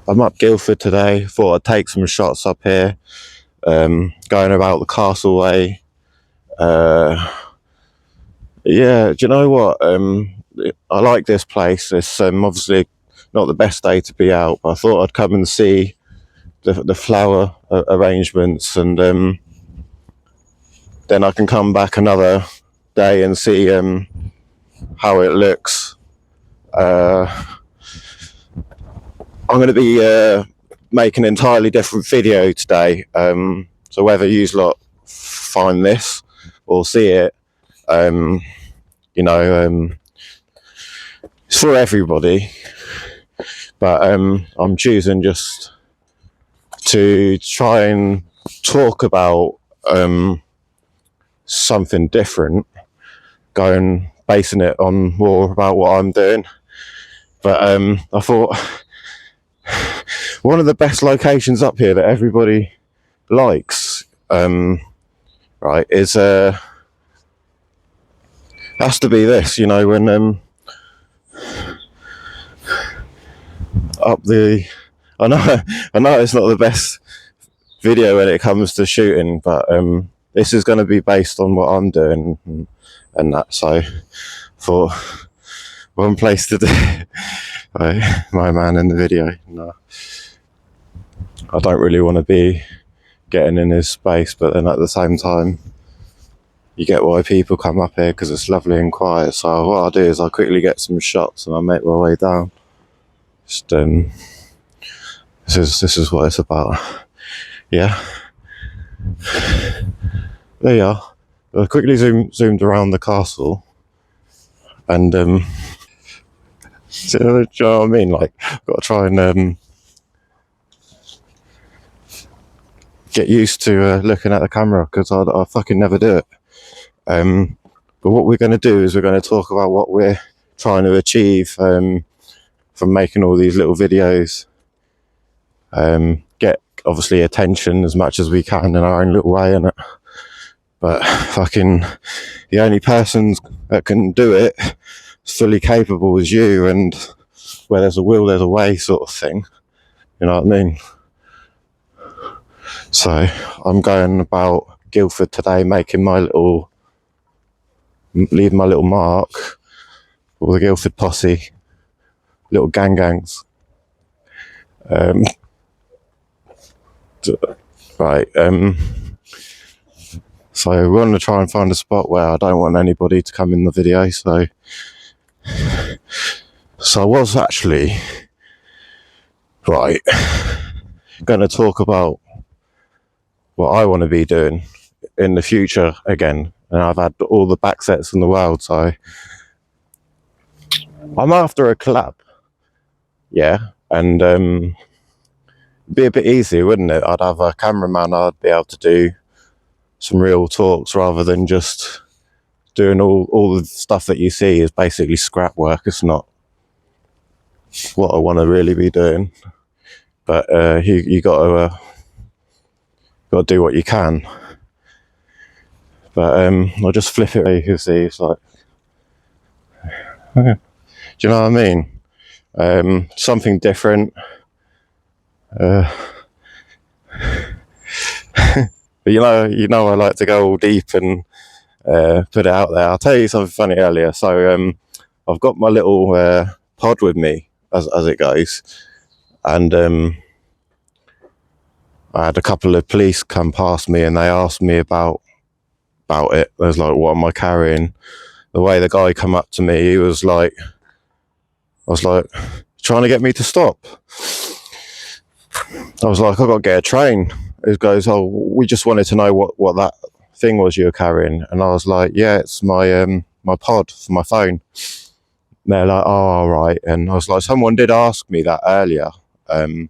I'm up Guildford today. Thought I'd take some shots up here. Going about the castle way. Yeah, do you know what? I like this place. It's obviously not the best day to be out, but I thought I'd come and see the flower arrangements, and then I can come back another day and see how it looks. I'm going to be making an entirely different video today. So whether you lot find this or see it, um, it's for everybody. But I'm choosing just to try and talk about something different, basing it on more about what I'm doing. But I thought one of the best locations up here that everybody likes, right, is has to be this. When up the, I know, I know it's not the best video when it comes to shooting, but this is going to be based on what I'm doing and that. So, for one place to do, my man in the video. No, I don't really want to be getting in his space, but then at the same time, you get why people come up here, because it's lovely and quiet. So what I'll do is I'll quickly get some shots and I'll make my way down. Just this is what it's about. Yeah, there you are. I quickly zoomed around the castle, and do you know what I mean? Like, I've got to try and get used to looking at the camera, because I fucking never do it. But what we're going to do is we're going to talk about what we're trying to achieve from making all these little videos. Get obviously attention as much as we can in our own little way, innit? But fucking the only person that can do it is fully capable is you, and where there's a will there's a way, sort of thing. You know what I mean? So I'm going about Guildford today, leaving my little mark for the Guildford posse, little gangs. Right. So we're going to try and find a spot where I don't want anybody to come in the video. So I was actually going to talk about what I want to be doing in the future again. And I've had all the back sets in the world, so I'm after a collab. Yeah, and it'd be a bit easier, wouldn't it? I'd have a cameraman, I'd be able to do some real talks rather than just doing all the stuff that you see is basically scrap work. It's not what I want to really be doing. But you got to do what you can. But I'll just flip it. You can see it's like, do you know what I mean? Something different. But you know, I like to go all deep and put it out there. I'll tell you something funny earlier. So I've got my little pod with me as it goes, and I had a couple of police come past me and they asked me about it. I was like, what am I carrying? The way the guy come up to me, he was like, I was like, trying to get me to stop. I was like, I've got to get a train. He goes, oh, we just wanted to know what that thing was you were carrying. And I was like, yeah, it's my my pod for my phone. And they're like, oh, all right. And I was like, someone did ask me that earlier, the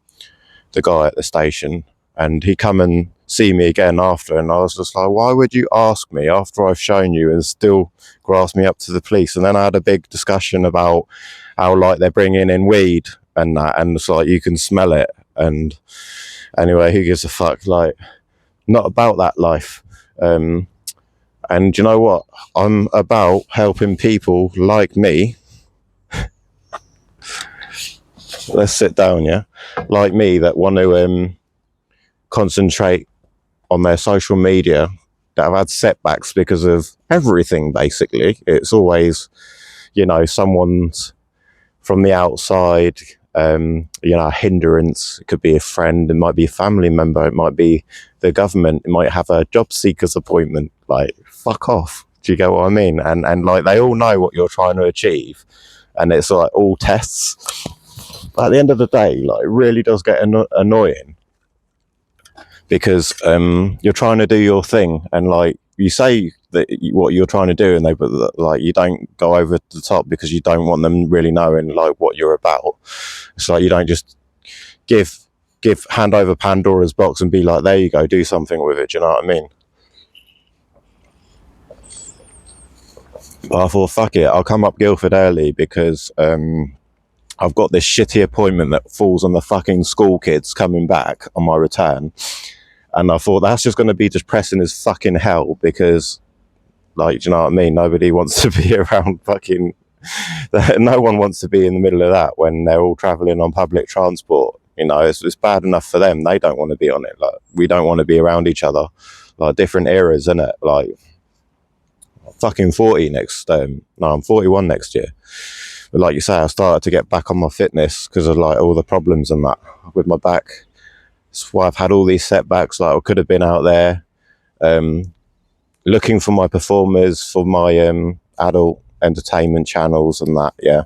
guy at the station, and he come and see me again after, and I was just like, why would you ask me after I've shown you and still grass me up to the police? And then I had a big discussion about how, like, they're bringing in weed and that, and it's like you can smell it. And anyway, who gives a fuck? Like, not about that life. And you know what? I'm about helping people like me let's sit down, yeah, like me that want to concentrate on their social media, that have had setbacks because of everything. Basically, it's always, someone's from the outside, a hindrance. It could be a friend, it might be a family member, it might be the government, it might have a job seekers appointment. Like, fuck off. Do you get what I mean? And like, they all know what you're trying to achieve, and it's like all tests. But at the end of the day, like, it really does get annoying, because you're trying to do your thing, and like, you say that what you're trying to do, and but like, you don't go over the top because you don't want them really knowing like what you're about. It's like, you don't just give hand over Pandora's box and be like, there you go, do something with it. Do you know what I mean? But I thought, fuck it, I'll come up Guildford early because I've got this shitty appointment that falls on the fucking school kids coming back on my return. And I thought, that's just going to be depressing as fucking hell, because, like, do you know what I mean? Nobody wants to be around fucking... No one wants to be in the middle of that when they're all travelling on public transport. It's bad enough for them. They don't want to be on it. Like, we don't want to be around each other. Like, different eras, innit? Like, fucking 40 next... I'm 41 next year. But like you say, I started to get back on my fitness because of like all the problems and that with my back. That's why I've had all these setbacks. Like, I could have been out there looking for my performers for my adult entertainment channels and that, yeah.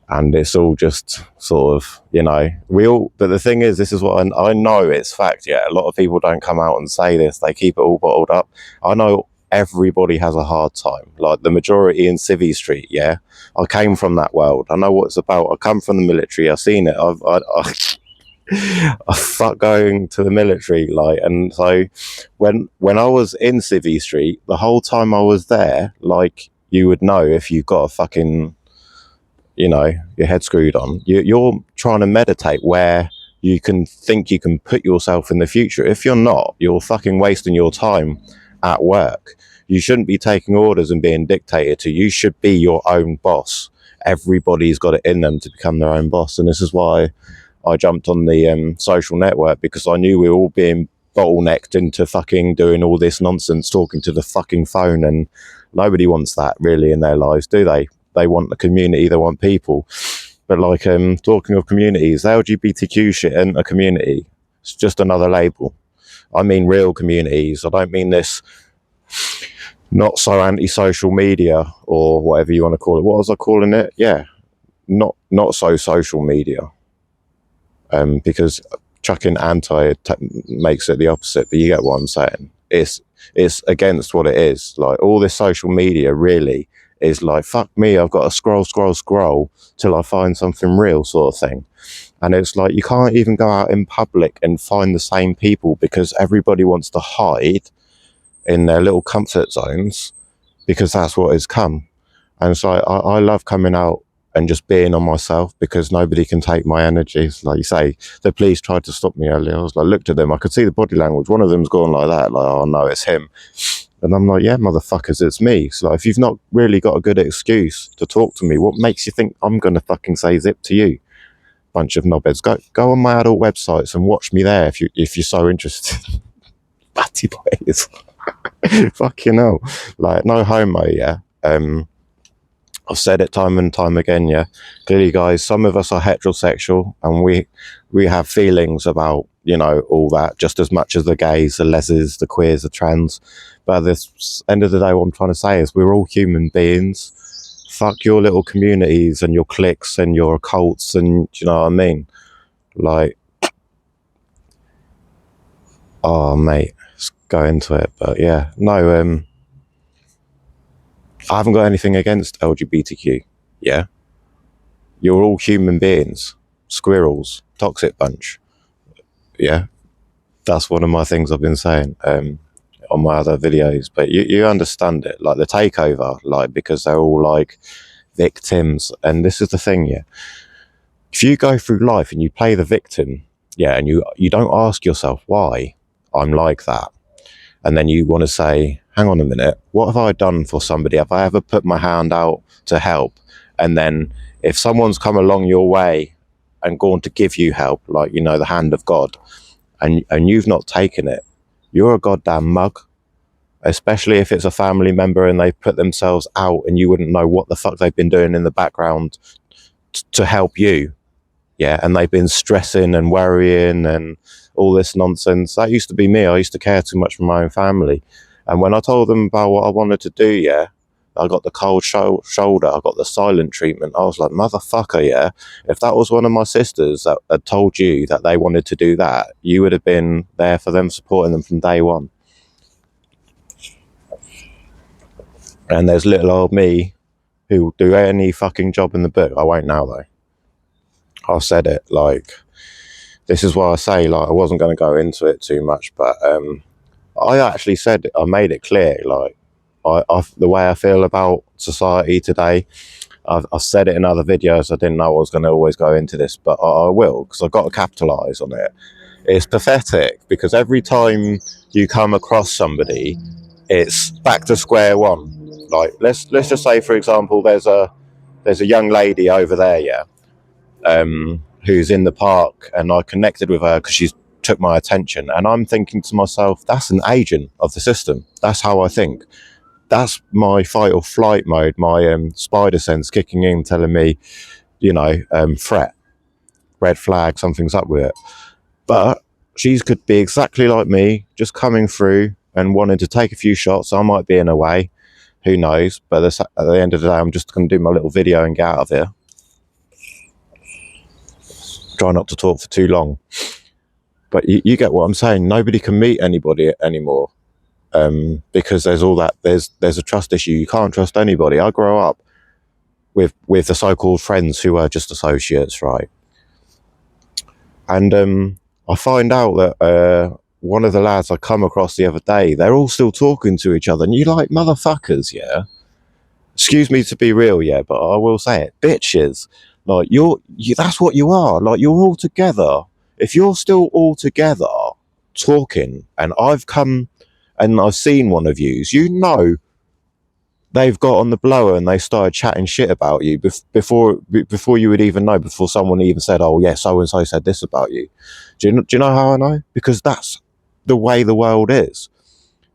And it's all just sort of, but the thing is, this is what I know, it's fact, yeah. A lot of people don't come out and say this. They keep it all bottled up. I know everybody has a hard time, like the majority in Civvy Street, yeah. I came from that world. I know what it's about. I come from the military. I've seen it. I fuck going to the military, like, and so when I was in Civvy Street, the whole time I was there, like, you would know if you've got a fucking, your head screwed on. You're trying to meditate where you can think you can put yourself in the future. If you're not, you're fucking wasting your time at work. You shouldn't be taking orders and being dictated to. You should be your own boss. Everybody's got it in them to become their own boss. And this is why I jumped on the social network, because I knew we were all being bottlenecked into fucking doing all this nonsense, talking to the fucking phone, and nobody wants that really in their lives, do they? They want the community, they want people. But like, talking of communities, the LGBTQ shit isn't a community. It's just another label. I mean real communities. I don't mean this not so anti-social media or whatever you want to call it. What was I calling it? Yeah, not so social media. Because chucking anti makes it the opposite, but you get what I'm saying. It's against what it is. Like, all this social media really is like, fuck me, I've got to scroll till I find something real, sort of thing. And it's like, you can't even go out in public and find the same people, because everybody wants to hide in their little comfort zones, because that's what has come. And so I love coming out and just being on myself, because nobody can take my energy. Like you say, the police tried to stop me earlier. I was like, looked at them, I could see the body language. One of them's gone like that, like, oh no, it's him. And I'm like, yeah, motherfuckers, it's me. So like, if you've not really got a good excuse to talk to me, what makes you think I'm going to fucking say zip to you? Bunch of knobheads. Go on my adult websites and watch me there if you're so interested. Batty boys. Fucking hell. Like, no homo, yeah. I've said it time and time again, yeah. Clearly, guys, some of us are heterosexual, and we have feelings about, all that, just as much as the gays, the lesbians, the queers, the trans. But at the end of the day, what I'm trying to say is, we're all human beings. Fuck your little communities and your cliques and your cults, and do you know what I mean? Like, oh, mate, let's go into it. But yeah, no, I haven't got anything against LGBTQ, yeah? You're all human beings. Squirrels. Toxic bunch. Yeah? That's one of my things I've been saying on my other videos. But you understand it. Like, the takeover, like, because they're all, like, victims. And this is the thing, yeah? If you go through life and you play the victim, yeah, and you don't ask yourself why I'm like that, and then you want to say, hang on a minute, what have I done for somebody? Have I ever put my hand out to help? And then if someone's come along your way and gone to give you help, like, you know, the hand of God, and you've not taken it, you're a goddamn mug. Especially if it's a family member and they put themselves out and you wouldn't know what the fuck they've been doing in the background to help you. Yeah, and they've been stressing and worrying and all this nonsense. That used to be me. I used to care too much for my own family. And when I told them about what I wanted to do, yeah, I got the cold shoulder, I got the silent treatment. I was like, motherfucker, yeah. If that was one of my sisters that had told you that they wanted to do that, you would have been there for them, supporting them from day one. And there's little old me who will do any fucking job in the book. I won't now, though. I've said it, like, this is why I say, like, I wasn't going to go into it too much, but I actually said, I made it clear, like, the way I feel about society today. I've said it in other videos. I didn't know I was going to always go into this, but I will, because I've got to capitalise on it. It's pathetic, because every time you come across somebody, it's back to square one. Like, let's just say, for example, there's a young lady over there, yeah, who's in the park, and I connected with her because she's took my attention, and I'm thinking to myself, that's an agent of the system. That's how I think. That's my fight or flight mode, my spider sense kicking in, telling me, you know, threat, red flag, something's up with it. But she could be exactly like me, just coming through and wanting to take a few shots. I might be in a way, who knows? But at the end of the day, I'm just going to do my little video and get out of here. Try not to talk for too long. But you get what I'm saying. Nobody can meet anybody anymore, because there's all that. There's a trust issue. You can't trust anybody. I grow up with the so-called friends who are just associates, right? And I find out that one of the lads I come across the other day, they're all still talking to each other, and you like, motherfuckers, yeah. Excuse me to be real, yeah, but I will say it, bitches. Like, that's what you are. Like, you're all together. If you're still all together talking, and I've come and I've seen one of yous, you know, they've got on the blower and they started chatting shit about you before you would even know, before someone even said, oh yeah, so and so said this about you. Do you know how I know? Because that's the way the world is.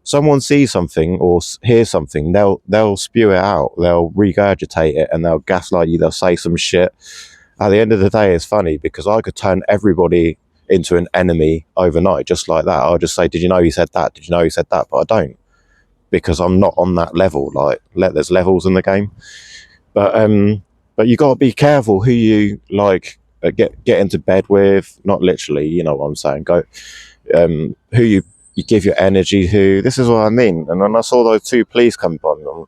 Someone sees something or hears something, they'll spew it out, they'll regurgitate it, and they'll gaslight you, they'll say some shit. At the end of the day, it's funny, because I could turn everybody into an enemy overnight, just like that. I'll just say, did you know he said that? Did you know he said that? But I don't, because I'm not on that level. Like, there's levels in the game. But you got to be careful who you, like, get into bed with. Not literally, you know what I'm saying. Who you give your energy to. This is what I mean. And when I saw those two police come on,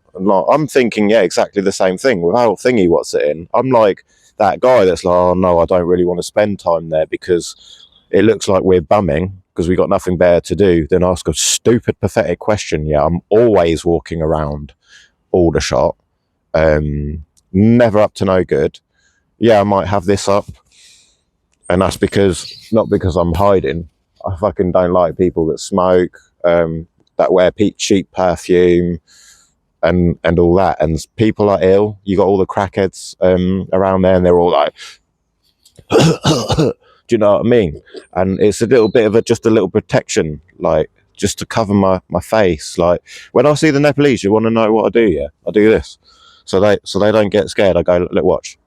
I'm thinking, yeah, exactly the same thing. Without thingy what's it in, I'm like that guy that's like, oh no, I don't really want to spend time there because it looks like we're bumming, because we got nothing better to do than ask a stupid, pathetic question. Yeah, I'm always walking around Aldershot, never up to no good. Yeah, I might have this up, and that's not because I'm hiding. I fucking don't like people that smoke, that wear cheap perfume, and all that. And people are ill. You got all the crackheads around there, and they're all like, do you know what I mean? And it's a little bit of just a little protection, like, just to cover my face. Like, when I see the Nepalese, you want to know what I do? Yeah, I do this, so they don't get scared. I go, look, watch.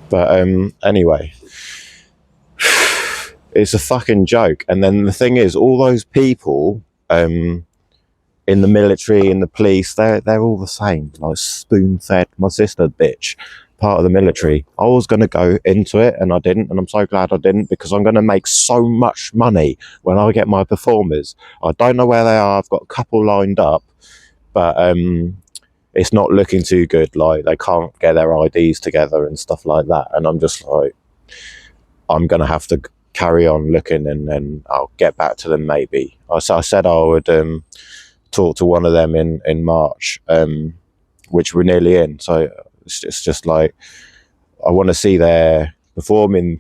But anyway, it's a fucking joke. And then the thing is, all those people in the military, in the police, they're all the same. Like, spoon-fed. My sister, bitch, part of the military. I was going to go into it, and I didn't, and I'm so glad I didn't, because I'm going to make so much money when I get my performers. I don't know where they are. I've got a couple lined up, but it's not looking too good. Like, they can't get their IDs together and stuff like that. And I'm just like, I'm going to have to carry on looking, and then I'll get back to them maybe. I said I would talk to one of them in March, which we're nearly in. So it's just like, I want to see their performing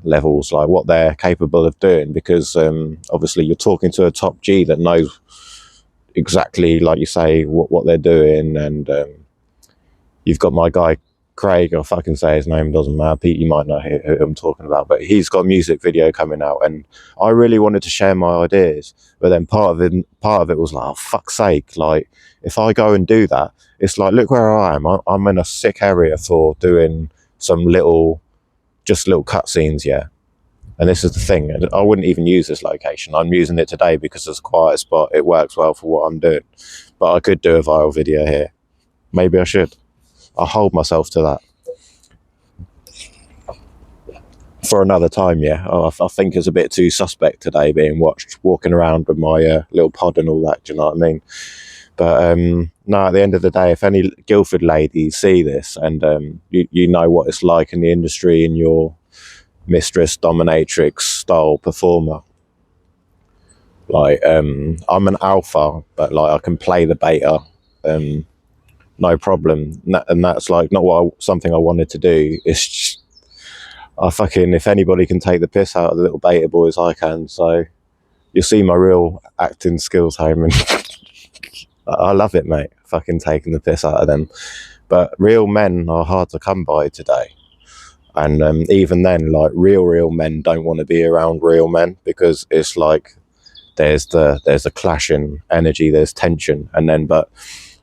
levels, like what they're capable of doing, because obviously you're talking to a top G that knows exactly, like you say, what they're doing, and you've got my guy Craig, I'll fucking say his name, doesn't matter. Pete, you might know who I'm talking about, but he's got a music video coming out, and I really wanted to share my ideas, but then part of it was like, oh fuck's sake, like if I go and do that, it's like, look where I am. I'm in a sick area for doing some little cutscenes, yeah. And this is the thing, I wouldn't even use this location. I'm using it today because it's a quiet spot. It works well for what I'm doing, but I could do a viral video here. Maybe I should. I'll hold myself to that for another time, yeah. I think it's a bit too suspect today being watched walking around with my little pod and all that, do you know what I mean? But no, at the end of the day, if any Guildford ladies see this and you know what it's like in the industry and you're mistress dominatrix style performer, like I'm an alpha, but like I can play the beta, no problem, and that's like not something I wanted to do. It's just, if anybody can take the piss out of the little beta boys, I can. So you'll see my real acting skills home, and I love it, mate. Fucking taking the piss out of them. But real men are hard to come by today, and even then, like real men don't want to be around real men, because it's like there's a clash in energy, there's tension, and then but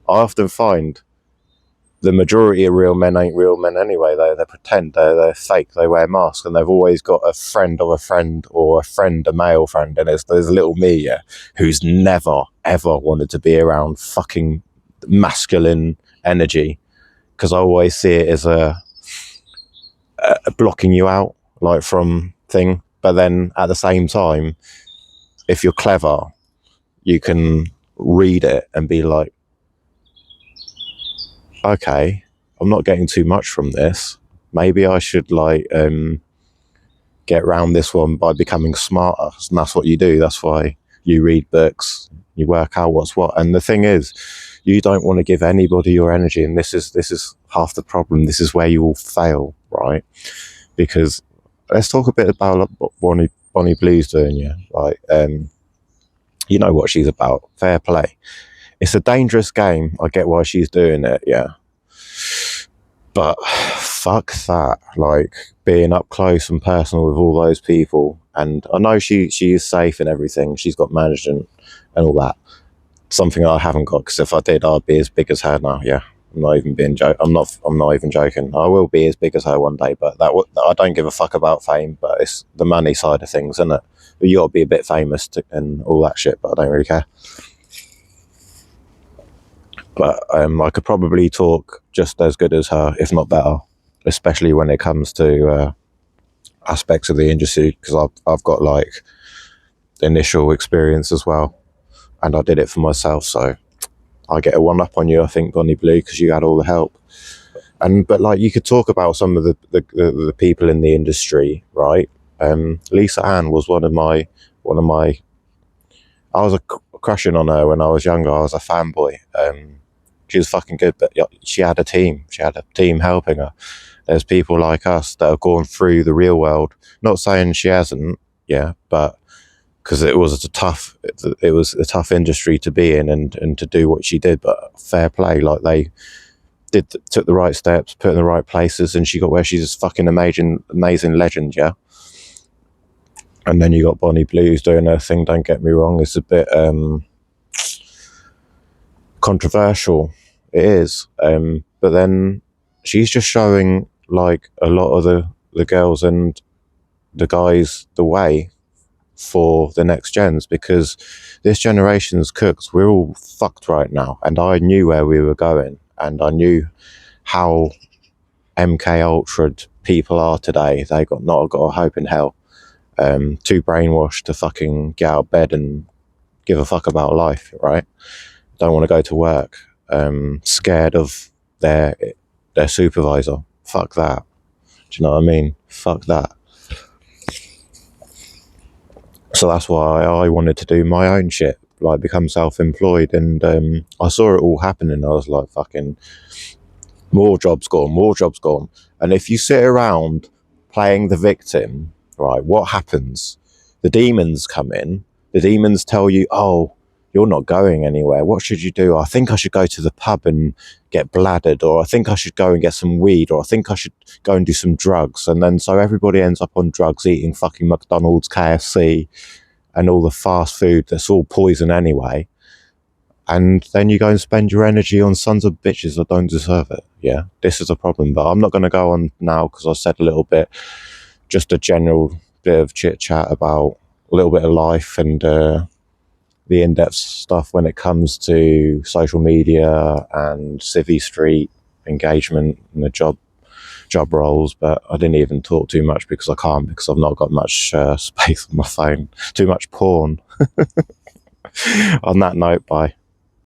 I often find the majority of real men ain't real men anyway. They pretend, they're fake, they wear masks, and they've always got a friend of a friend, or a male friend, and there's little me, yeah, who's never ever wanted to be around fucking masculine energy, because I always see it as a blocking you out, like from thing. But then at the same time, if you're clever, you can read it and be like, okay, I'm not getting too much from this. Maybe I should like get around this one by becoming smarter. And that's what you do. That's why you read books, you work out what's what. And the thing is, you don't want to give anybody your energy, and this is half the problem. This is where you will fail, right? Because let's talk a bit about what Bonnie Blue's doing. Yeah, like you know what she's about. Fair play. It's a dangerous game. I get why she's doing it, yeah. But fuck that. Like being up close and personal with all those people. And I know she is safe and everything. She's got management and all that. Something I haven't got, because if I did, I'd be as big as her now. Yeah, I'm not even joking. I will be as big as her one day, but I don't give a fuck about fame. But it's the money side of things, isn't it? But you got to be a bit famous and all that shit. But I don't really care. But I could probably talk just as good as her, if not better, especially when it comes to aspects of the industry, because I've got like initial experience as well, and I did it for myself. So I get a one up on you, I think, Bonnie Blue, because you had all the help. But like you could talk about some of the people in the industry, right? Lisa Ann was one of my. I was crushing on her when I was younger. I was a fanboy. She was fucking good, but she had a team. She had a team helping her. There's people like us that have gone through the real world. Not saying she hasn't, yeah, but because it was a tough industry to be in and to do what she did. But fair play, like they took the right steps, put in the right places, and she got where she's a fucking amazing legend, yeah. And then you got Bonnie Blue's doing her thing. Don't get me wrong, it's a bit controversial, it is, but then she's just showing like a lot of the girls and the guys the way for the next gens, because this generation's cooked. We're all fucked right now, and I knew where we were going, and I knew how MK Ultra people are today. They not got a hope in hell, too brainwashed to fucking get out of bed and give a fuck about life, right? Don't want to go to work, scared of their supervisor. Fuck that. Do you know what I mean? Fuck that. So that's why I wanted to do my own shit, like become self-employed, and I saw it all happening. I was like, fucking, more jobs gone. And if you sit around playing the victim, right, what happens? The demons come in. The demons tell you, oh, you're not going anywhere. What should you do? I think I should go to the pub and get bladdered, or I think I should go and get some weed, or I think I should go and do some drugs. And then so everybody ends up on drugs, eating fucking McDonald's, KFC, and all the fast food that's all poison anyway. And then you go and spend your energy on sons of bitches that don't deserve it. Yeah, this is a problem. But I'm not going to go on now because I said a little bit, just a general bit of chit chat about a little bit of life and the in-depth stuff when it comes to social media and civvy street engagement and the job roles. But I didn't even talk too much because I can't, because I've not got much space on my phone. Too much porn. On that note, bye.